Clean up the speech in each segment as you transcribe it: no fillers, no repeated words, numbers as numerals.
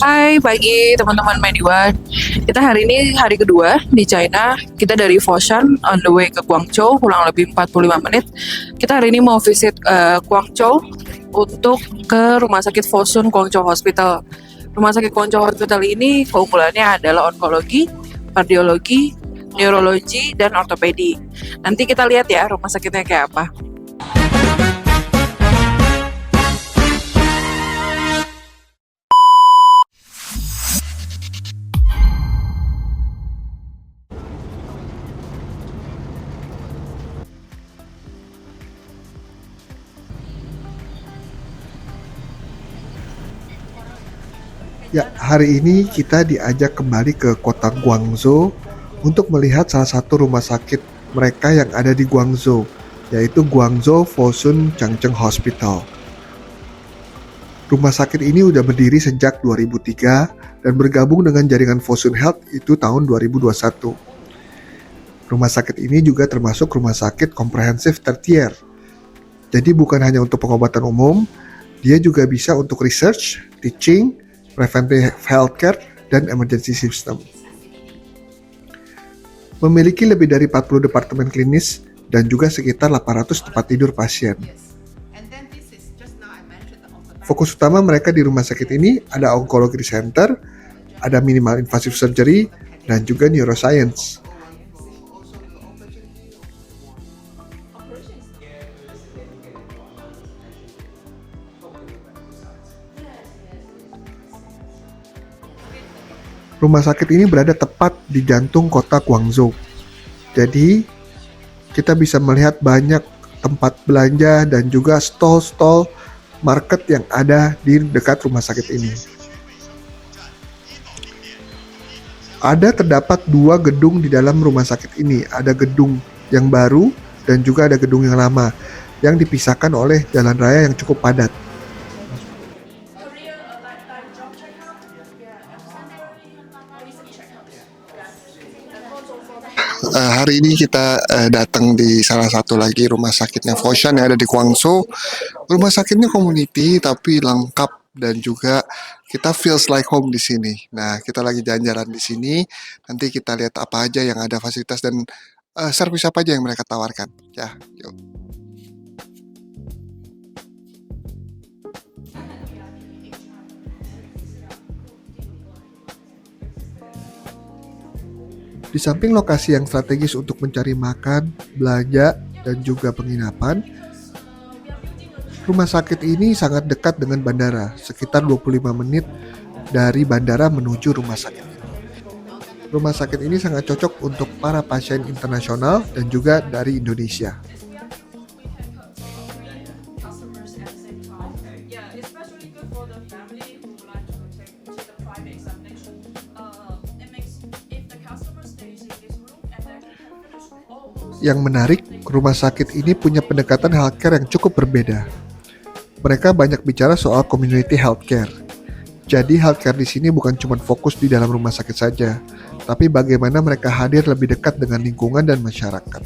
Hai pagi teman-teman Mediwan. Kita hari ini hari kedua di China. Kita dari Foshan on the way ke Guangzhou kurang lebih 45 menit. Kita hari ini mau visit Guangzhou untuk ke Rumah Sakit Fosun Guangzhou Hospital. Rumah Sakit Guangzhou Hospital ini keunggulannya adalah onkologi, kardiologi, neurologi, dan ortopedi. Nanti kita lihat ya rumah sakitnya kayak apa. Ya, hari ini kita diajak kembali ke kota Guangzhou untuk melihat salah satu rumah sakit mereka yang ada di Guangzhou, yaitu Guangzhou Fosun Changcheng Hospital. Rumah sakit ini udah berdiri sejak 2003 dan bergabung dengan jaringan Fosun Health itu tahun 2021. Rumah sakit ini juga termasuk rumah sakit komprehensif tertier. Jadi bukan hanya untuk pengobatan umum, dia juga bisa untuk research, teaching, preventive healthcare, dan emergency system. Memiliki lebih dari 40 departemen klinis dan juga sekitar 800 tempat tidur pasien. Fokus utama mereka di rumah sakit ini ada oncology center, ada minimal invasive surgery, dan juga neuroscience. Rumah sakit ini berada tepat di jantung kota Guangzhou. Jadi, kita bisa melihat banyak tempat belanja dan juga stall-stall market yang ada di dekat rumah sakit ini. Terdapat dua gedung di dalam rumah sakit ini. Ada gedung yang baru dan juga ada gedung yang lama yang dipisahkan oleh jalan raya yang cukup padat. Hari ini kita datang di salah satu lagi rumah sakitnya Foshan yang ada di Guangzhou. Rumah sakitnya community tapi lengkap dan juga kita feels like home di sini. Nah, kita lagi jalan-jalan di sini. Nanti kita lihat apa aja yang ada fasilitas dan servis apa aja yang mereka tawarkan. Ya, yuk. Di samping lokasi yang strategis untuk mencari makan, belanja, dan juga penginapan, rumah sakit ini sangat dekat dengan bandara, sekitar 25 menit dari bandara menuju rumah sakit ini. Rumah sakit ini sangat cocok untuk para pasien internasional dan juga dari Indonesia. Yang menarik, rumah sakit ini punya pendekatan healthcare yang cukup berbeda. Mereka banyak bicara soal community healthcare. Jadi healthcare di sini bukan cuma fokus di dalam rumah sakit saja, tapi bagaimana mereka hadir lebih dekat dengan lingkungan dan masyarakat.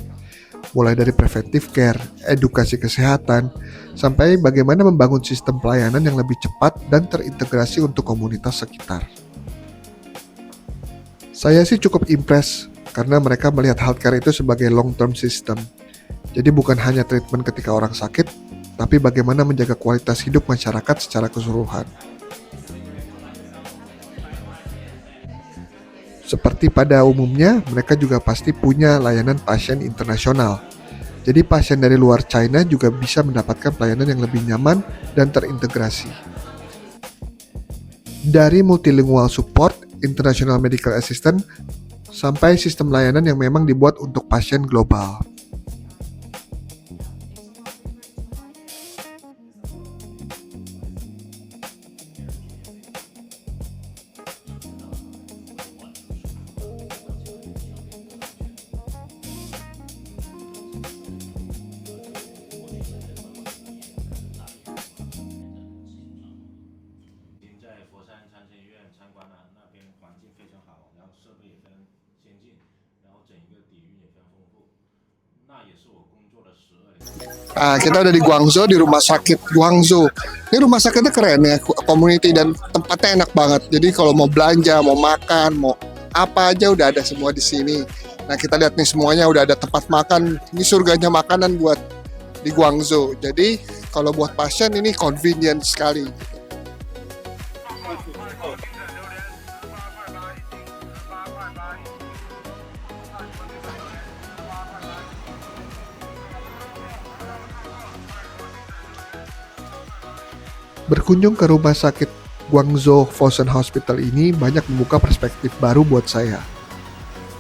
Mulai dari preventive care, edukasi kesehatan, sampai bagaimana membangun sistem pelayanan yang lebih cepat dan terintegrasi untuk komunitas sekitar. Saya sih cukup impress karena mereka melihat healthcare itu sebagai long-term system. Jadi bukan hanya treatment ketika orang sakit, tapi bagaimana menjaga kualitas hidup masyarakat secara keseluruhan. Seperti pada umumnya, mereka juga pasti punya layanan pasien internasional. Jadi pasien dari luar China juga bisa mendapatkan pelayanan yang lebih nyaman dan terintegrasi. Dari multilingual support, international medical assistant, sampai sistem layanan yang memang dibuat untuk pasien global. Nah, kita udah di Guangzhou, di rumah sakit Guangzhou. Ini rumah sakitnya keren ya, community dan tempatnya enak banget. Jadi kalau mau belanja, mau makan, mau apa aja udah ada semua di sini. Nah, kita lihat nih semuanya udah ada tempat makan. Ini surganya makanan buat di Guangzhou. Jadi kalau buat pasien ini convenient sekali. Berkunjung ke rumah sakit Guangzhou Fosun Hospital ini banyak membuka perspektif baru buat saya.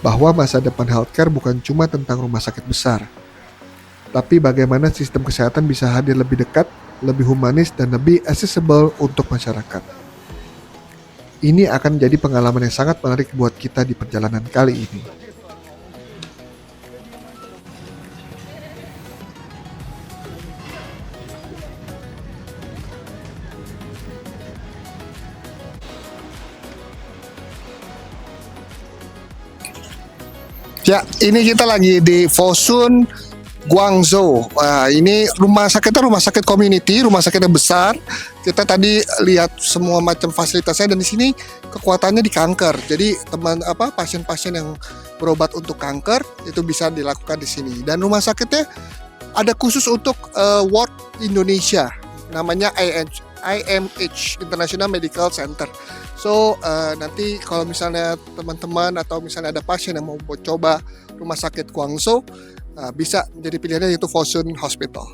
Bahwa masa depan healthcare bukan cuma tentang rumah sakit besar, tapi bagaimana sistem kesehatan bisa hadir lebih dekat, lebih humanis, dan lebih accessible untuk masyarakat. Ini akan menjadi pengalaman yang sangat menarik buat kita di perjalanan kali ini. Ya, ini kita lagi di Fosun Guangzhou. Wah, ini rumah sakit community, rumah sakitnya besar. Kita tadi lihat semua macam fasilitasnya dan di sini kekuatannya di kanker. Jadi pasien-pasien yang berobat untuk kanker itu bisa dilakukan di sini. Dan rumah sakitnya ada khusus untuk ward Indonesia. Namanya IMH, International Medical Center. So nanti kalau misalnya teman-teman atau misalnya ada pasien yang mau coba rumah sakit Guangzhou, bisa menjadi pilihannya yaitu Fosun Hospital.